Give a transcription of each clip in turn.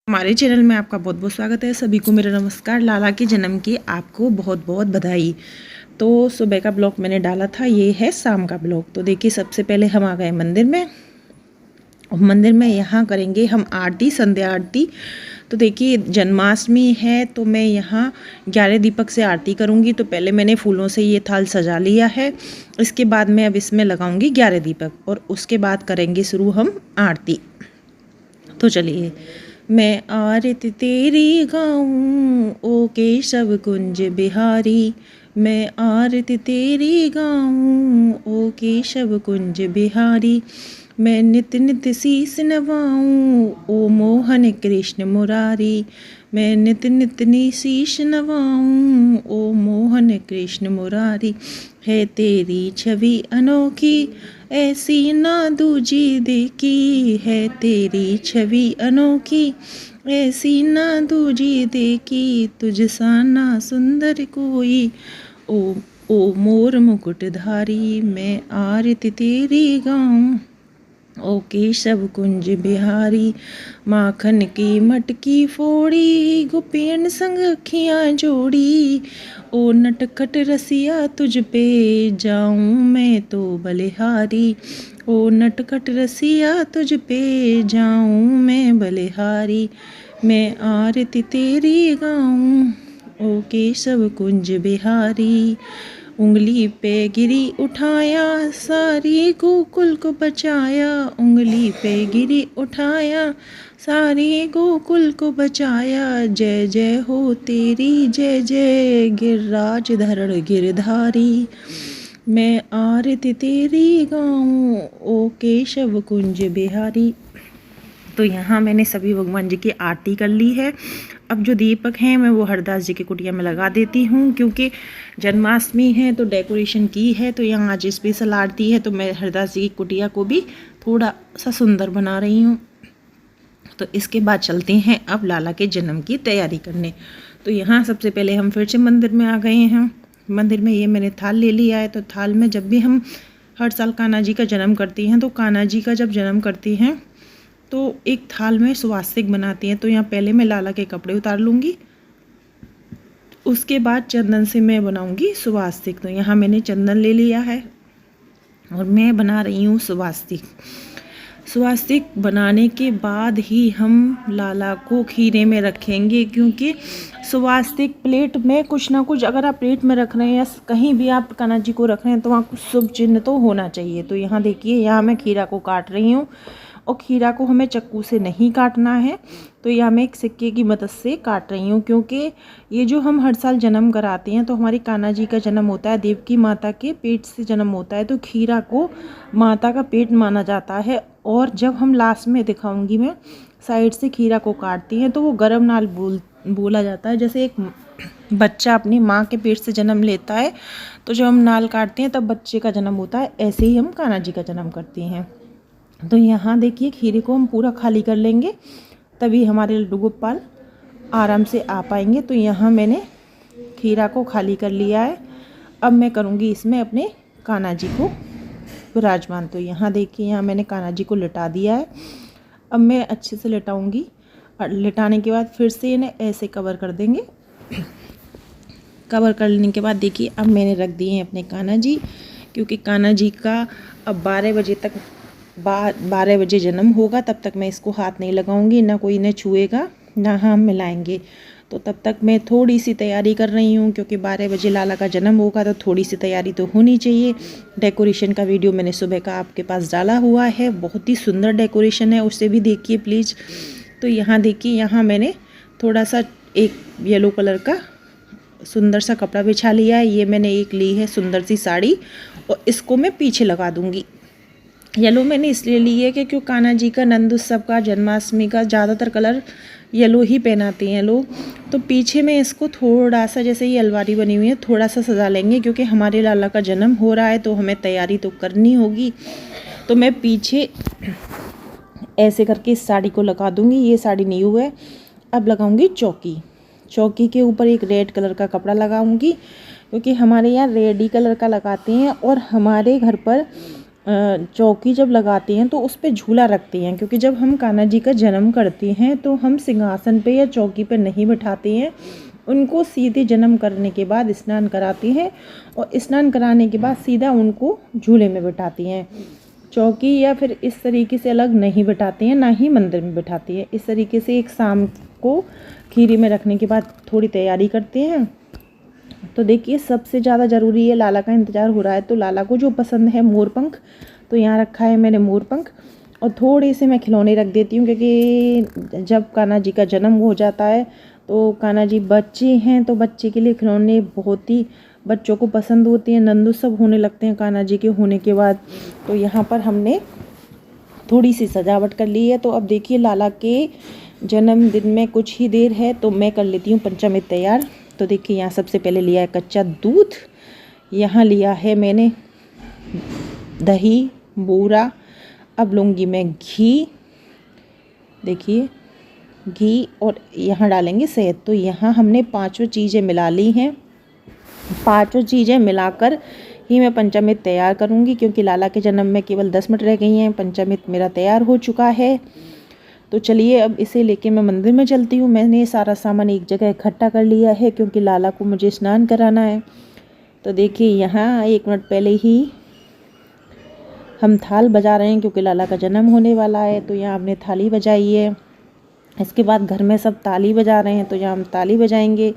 हमारे चैनल में आपका बहुत बहुत स्वागत है। सभी को मेरा नमस्कार। लाला के जन्म की आपको बहुत बहुत बधाई। तो सुबह का ब्लॉग मैंने डाला था, ये है शाम का ब्लॉग। तो देखिए, सबसे पहले हम आ गए मंदिर में। मंदिर में यहाँ करेंगे हम आरती, संध्या आरती। तो देखिए, जन्माष्टमी है तो मैं यहाँ 11 दीपक से आरती करूँगी। तो पहले मैंने फूलों से ये थाल सजा लिया है। इसके बाद मैं अब इसमें लगाऊंगी 11 दीपक और उसके बाद करेंगे शुरू हम आरती। तो चलिए, मैं आरती तेरी गाऊं ओ केशव कुंज बिहारी, मैं आरती तेरी गाऊं ओ केशव कुंज बिहारी, मैं नित नित शीस नवाऊं ओ मोहन कृष्ण मुरारी, मैं नित नित शीश नवाऊं ओ मोहन कृष्ण मुरारी। है तेरी छवि अनोखी ऐसी ना दूजी देखी, है तेरी छवि अनोखी ऐसी ना दूजी देखी, तुझ सा ना सुंदर कोई ओ मोर मुकुटधारी, मैं आरती तेरी गाऊं ओ केशव कुंज बिहारी। माखन की मटकी फोड़ी गोपियन संग अखियाँ जोड़ी, ओ नटखट रसिया तुझ पे जाऊं मैं तो बलिहारी, ओ नटखट रसिया तुझ पे जाऊं मैं बलिहारी, मैं आरती तेरी गाऊं ओ केशव कुंज बिहारी। उंगली पे गिरी उठाया सारी गोकुल को बचाया, उंगली पे गिरी उठाया सारी गोकुल को बचाया, जय जय हो तेरी जय जय गिरिराज धरण गिरधारी, मैं आरती तेरी गाऊं ओ केशव कुंज बिहारी। तो यहाँ मैंने सभी भगवान जी की आरती कर ली है। अब जो दीपक हैं मैं वो हरदास जी की कुटिया में लगा देती हूँ, क्योंकि जन्माष्टमी है तो डेकोरेशन की है। तो यहाँ आज स्पेशल आरती है तो मैं हरदास जी की कुटिया को भी थोड़ा सा सुंदर बना रही हूँ। तो इसके बाद चलते हैं अब लाला के जन्म की तैयारी करने। तो यहाँ सबसे पहले हम फिर से मंदिर में आ गए हैं। मंदिर में ये मैंने थाल ले लिया है। तो थाल में जब भी हम हर साल कान्हा जी का जन्म करती हैं, तो कान्हा जी का जब जन्म करती हैं तो एक थाल में स्वास्तिक बनाती हैं। तो यहाँ पहले मैं लाला के कपड़े उतार लूँगी, उसके बाद चंदन से मैं बनाऊँगी स्वास्तिक। तो यहाँ मैंने चंदन ले लिया है और मैं बना रही हूँ स्वास्तिक। स्वास्तिक बनाने के बाद ही हम लाला को खीरे में रखेंगे, क्योंकि स्वास्तिक प्लेट में कुछ ना कुछ, अगर आप प्लेट में रख रहे हैं या कहीं भी आप कान्हा जी को रख रहे हैं तो वहाँ कुछ शुभ चिन्ह तो होना चाहिए। तो यहाँ देखिए, यहाँ मैं खीरा को काट रही हूँ और खीरा को हमें चाकू से नहीं काटना है। तो यहाँ मैं एक सिक्के की मदद से काट रही हूँ, क्योंकि ये जो हम हर साल जन्म कराते हैं तो हमारी कान्हा जी का जन्म होता है, देवकी माता के पेट से जन्म होता है। तो खीरा को माता का पेट माना जाता है। और जब हम लास्ट में दिखाऊंगी मैं साइड से खीरा को काटती हैं तो वो गर्भ नाल बोला जाता है। जैसे एक बच्चा अपनी माँ के पेट से जन्म लेता है तो जब हम नाल काटते हैं तब बच्चे का जन्म होता है, ऐसे ही हम कान्हा जी का जन्म करते हैं। तो यहाँ देखिए, खीरे को हम पूरा खाली कर लेंगे तभी हमारे लड्डू गोपाल आराम से आ पाएंगे। तो यहाँ मैंने खीरा को खाली कर लिया है। अब मैं करूँगी इसमें अपने कान्हा जी को विराजमान। तो यहाँ देखिए, यहाँ मैंने कान्हा जी को लिटा दिया है। अब मैं अच्छे से लिटाऊंगी और लिटाने के बाद फिर से इन्हें ऐसे कवर कर देंगे। कवर कर लेने के बाद देखिए, अब मैंने रख दिए हैं अपने कान्हा जी, क्योंकि कान्हा जी का अब 12 बजे तक 12 बजे जन्म होगा, तब तक मैं इसको हाथ नहीं लगाऊंगी, ना कोई इन्हें छुएगा ना हम मिलाएंगे। तो तब तक मैं थोड़ी सी तैयारी कर रही हूँ, क्योंकि 12 बजे लाला का जन्म होगा तो थोड़ी सी तैयारी तो होनी चाहिए। डेकोरेशन का वीडियो मैंने सुबह का आपके पास डाला हुआ है, बहुत ही सुंदर डेकोरेशन है, उससे भी देखिए प्लीज़। तो यहाँ देखिए, यहाँ मैंने थोड़ा सा एक येलो कलर का सुंदर सा कपड़ा बिछा लिया है। ये मैंने एक ली है सुंदर सी साड़ी और इसको मैं पीछे लगा दूँगी। येलो मैंने इसलिए ली है कि क्योंकि कान्हा जी का नंद उत्सव का, जन्माष्टमी का ज़्यादातर कलर येलो ही पहनाते हैं लोग। तो पीछे में इसको थोड़ा सा, जैसे ये अलमारी बनी हुई है, थोड़ा सा सजा लेंगे, क्योंकि हमारे लाला का जन्म हो रहा है तो हमें तैयारी तो करनी होगी। तो मैं पीछे ऐसे करके इस साड़ी को लगा दूँगी। ये साड़ी न्यू है। अब लगाऊँगी चौकी। चौकी के ऊपर एक रेड कलर का कपड़ा लगाऊँगी, क्योंकि हमारे यहाँ रेड ही कलर का लगाते हैं। और हमारे घर पर चौकी जब लगाते हैं तो उस पे झूला रखते हैं, क्योंकि जब हम कान्हा जी का जन्म करते हैं तो हम सिंहासन पे या चौकी पे नहीं बिठाते हैं, उनको सीधे जन्म करने के बाद स्नान कराते हैं और स्नान कराने के बाद सीधा उनको झूले में बिठाते हैं। चौकी या फिर इस तरीके से अलग नहीं बिठाते हैं, ना ही मंदिर में बिठाते हैं। इस तरीके से एक शाम को खीरी में रखने के बाद थोड़ी तैयारी करते हैं। तो देखिए सबसे ज़्यादा ज़रूरी है, लाला का इंतज़ार हो रहा है, तो लाला को जो पसंद है मोरपंख, तो यहाँ रखा है मैंने मोरपंख। और थोड़े से मैं खिलौने रख देती हूँ, क्योंकि जब कान्हा जी का जन्म हो जाता है तो कान्हा जी बच्चे हैं, तो बच्चे के लिए खिलौने बहुत ही बच्चों को पसंद होते हैं। नंदू सब होने लगते हैं कान्हा जी के होने के बाद। तो यहाँ पर हमने थोड़ी सी सजावट कर ली है। तो अब देखिए लाला के जन्मदिन में कुछ ही देर है, तो मैं कर लेती हूँ पंचामृत तैयार। तो देखिए यहाँ सबसे पहले लिया है कच्चा दूध, यहाँ लिया है मैंने दही बूरा, अब लूँगी मैं घी, देखिए घी, और यहाँ डालेंगे शहद। तो यहाँ हमने पांचों चीज़ें मिला ली हैं। पांचों चीज़ें मिलाकर ही मैं पंचामृत तैयार करूँगी, क्योंकि लाला के जन्म में केवल 10 मिनट रह गई हैं। पंचामृत मेरा तैयार हो चुका है। तो चलिए अब इसे लेके मैं मंदिर में चलती हूँ। मैंने सारा सामान एक जगह इकट्ठा कर लिया है, क्योंकि लाला को मुझे स्नान कराना है। तो देखिए यहाँ 1 मिनट पहले ही हम थाल बजा रहे हैं, क्योंकि लाला का जन्म होने वाला है। तो यहाँ हमने थाली बजाई है। इसके बाद घर में सब ताली बजा रहे हैं, तो यहाँ हम ताली बजाएंगे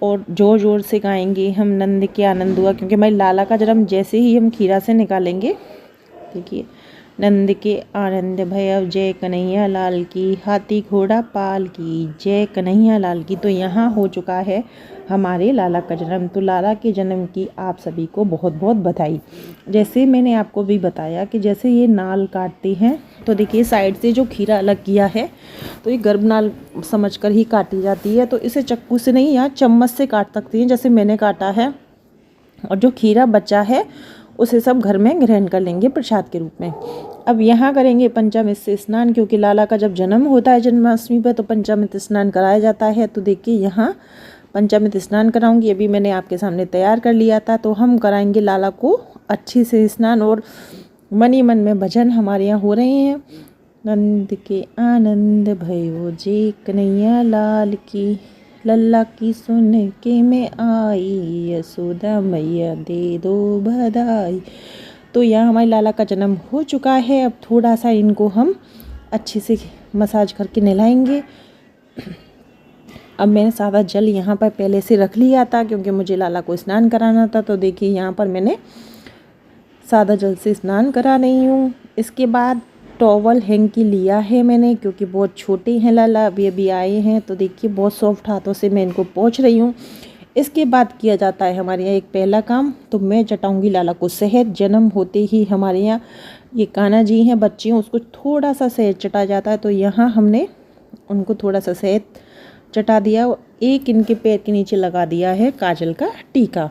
और ज़ोर ज़ोर से गाएंगे हम नंद के आनंद हुआ, क्योंकि हमारे लाला का जन्म जैसे ही हम खीरा से निकालेंगे, देखिए नंद के आनंद भैरव जय कन्हैया लाल की, हाथी घोड़ा पाल की जय कन्हैया लाल की। तो यहाँ हो चुका है हमारे लाला का जन्म। तो लाला के जन्म की आप सभी को बहुत बहुत बधाई। जैसे मैंने आपको भी बताया कि जैसे ये नाल काटते हैं, तो देखिए साइड से जो खीरा अलग किया है, तो ये गर्भ नाल समझकर ही काटी जाती है। तो इसे चक्कू से नहीं, यहाँ चम्मच से काट सकती हैं, जैसे मैंने काटा है। और जो खीरा बचा है उसे सब घर में ग्रहण कर लेंगे प्रसाद के रूप में। अब यहाँ करेंगे पंचामृत से स्नान, क्योंकि लाला का जब जन्म होता है जन्माष्टमी पर, तो पंचामृत स्नान कराया जाता है। तो देखिए यहाँ पंचामृत स्नान कराऊंगी, अभी मैंने आपके सामने तैयार कर लिया था। तो हम कराएंगे लाला को अच्छे से स्नान, और मन ही मन में भजन हमारे यहाँ हो रहे हैं। नंद के आनंद भयो जे कन्हैया लाल की, लल्ला की सुन के मैं आई, यशोदा मैया दे दो बधाई। तो यहाँ हमारे लाला का जन्म हो चुका है। अब थोड़ा सा इनको हम अच्छे से मसाज करके नहलाएंगे। अब मैंने सादा जल यहाँ पर पहले से रख लिया था, क्योंकि मुझे लाला को स्नान कराना था। तो देखिए यहाँ पर मैंने सादा जल से स्नान करा रही हूँ। इसके बाद टॉवल हैंकी लिया है मैंने, क्योंकि बहुत छोटे हैं लाला, अभी अभी आए हैं। तो देखिए बहुत सॉफ्ट हाथों से मैं इनको पोंछ रही हूँ। इसके बाद किया जाता है हमारे यहाँ एक पहला काम, तो मैं चटाऊँगी लाला को शहद। जन्म होते ही हमारे यहाँ ये कान्हा जी हैं, बच्चे हैं, उसको थोड़ा सा शहद चटा जाता है। तो यहाँ हमने उनको थोड़ा सा शहद चटा दिया, एक इनके पैर के नीचे लगा दिया है काजल का टीका।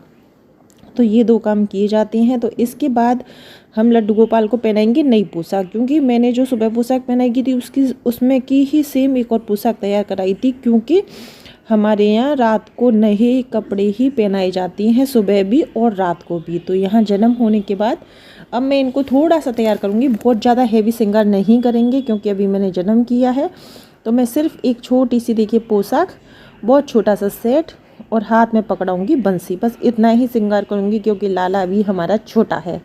तो ये 2 काम किए जाते हैं। तो इसके बाद हम लड्डू गोपाल को पहनाएंगे नई पोशाक, क्योंकि मैंने जो सुबह पोशाक पहनाई की थी उसमें की ही सेम एक और पोशाक तैयार कराई थी, क्योंकि हमारे यहाँ रात को नए कपड़े ही पहनाई जाती हैं, सुबह भी और रात को भी। तो यहाँ जन्म होने के बाद अब मैं इनको थोड़ा सा तैयार करूँगी, बहुत ज़्यादा हैवी श्रृंगार नहीं करेंगे, क्योंकि अभी मैंने जन्म किया है। तो मैं सिर्फ एक छोटी सी देखिए पोशाक, बहुत छोटा सा सेट, और हाथ में पकड़ाऊँगी बंसी, बस इतना ही श्रृंगार करूँगी, क्योंकि लाला अभी हमारा छोटा है।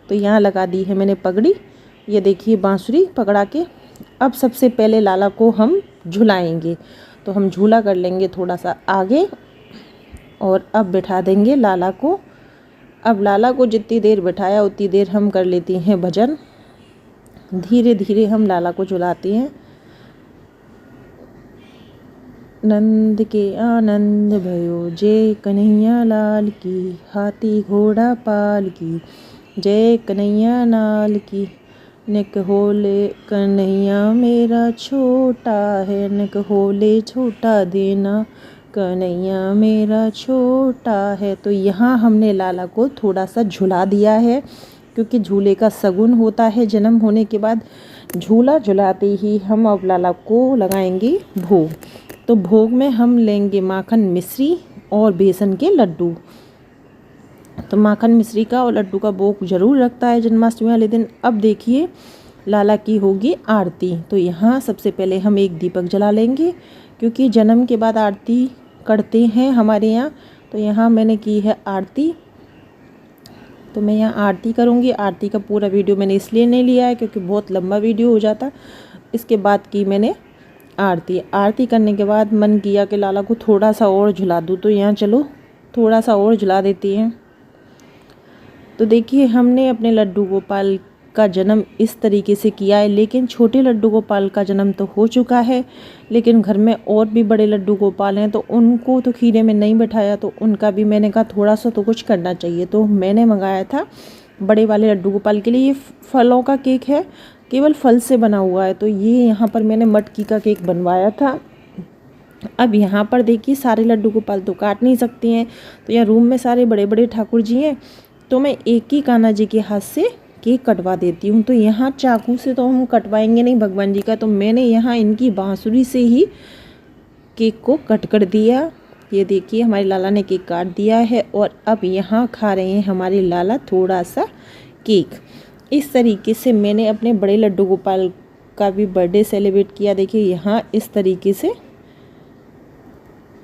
तो यहाँ लगा दी है मैंने पगड़ी, ये देखिए बांसुरी पकड़ा के। अब सबसे पहले लाला को हम झुलाएंगे, तो हम झूला कर लेंगे थोड़ा सा आगे, और अब बिठा देंगे लाला को। अब लाला को जितनी देर बिठाया उतनी देर हम कर लेती हैं भजन। धीरे धीरे हम लाला को झुलाते हैं। नंद के आनंद भयो जय कन्हैया लाल की, हाथी घोड़ा पाल की जय कन्हैया लाल की। निक होले कन्हैया मेरा छोटा है, निक होले छोटा देना कन्हैया मेरा छोटा है। तो यहाँ हमने लाला को थोड़ा सा झुला दिया है, क्योंकि झूले का शगुन होता है जन्म होने के बाद। झूला झुलाते ही हम अब लाला को लगाएंगे भोग। तो भोग में हम लेंगे माखन मिश्री और बेसन के लड्डू। तो माखन मिश्री का और लड्डू का भोग जरूर रखता है जन्माष्टमी वाले दिन। अब देखिए लाला की होगी आरती। तो यहाँ सबसे पहले हम एक दीपक जला लेंगे, क्योंकि जन्म के बाद आरती करते हैं हमारे यहाँ। तो यहाँ मैंने की है आरती। तो मैं यहाँ आरती करूँगी। आरती का पूरा वीडियो मैंने इसलिए नहीं लिया है क्योंकि बहुत लंबा वीडियो हो जाता। इसके बाद की मैंने आरती करने के बाद मन किया कि लाला को थोड़ा सा और झुला दूँ। तो यहाँ चलो थोड़ा सा और झुला देती हैं। तो देखिए हमने अपने लड्डू गोपाल का जन्म इस तरीके से किया है, लेकिन छोटे लड्डू गोपाल का जन्म तो हो चुका है, लेकिन घर में और भी बड़े लड्डू गोपाल हैं तो उनको तो खीरे में नहीं बैठाया। तो उनका भी मैंने कहा थोड़ा सा तो कुछ करना चाहिए। तो मैंने मंगाया था बड़े वाले लड्डू गोपाल के लिए। ये फलों का केक है, केवल फल से बना हुआ है। तो ये यहाँ पर मैंने मटकी का केक बनवाया था। अब यहाँ पर देखिए सारे लड्डू गोपाल तो काट नहीं सकती हैं, तो यहाँ रूम में सारे बड़े बड़े ठाकुर जी हैं, तो मैं एक ही कान्हा जी के हाथ से केक कटवा देती हूँ। तो यहाँ चाकू से तो हम कटवाएंगे नहीं भगवान जी का, तो मैंने यहाँ इनकी बांसुरी से ही केक को कट कर दिया। ये देखिए हमारे लाला ने केक काट दिया है और अब यहाँ खा रहे हैं हमारे लाला थोड़ा सा केक। इस तरीके से मैंने अपने बड़े लड्डू गोपाल का भी बर्थडे सेलिब्रेट किया। देखिए यहाँ इस तरीके से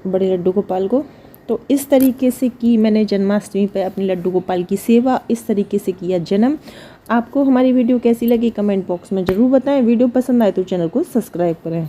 बड़े लड्डू गोपाल को, तो इस तरीके से की मैंने जन्माष्टमी पर अपने लड्डू गोपाल की सेवा। इस तरीके से किया जन्म। आपको हमारी वीडियो कैसी लगी कमेंट बॉक्स में ज़रूर बताएं। वीडियो पसंद आए तो चैनल को सब्सक्राइब करें।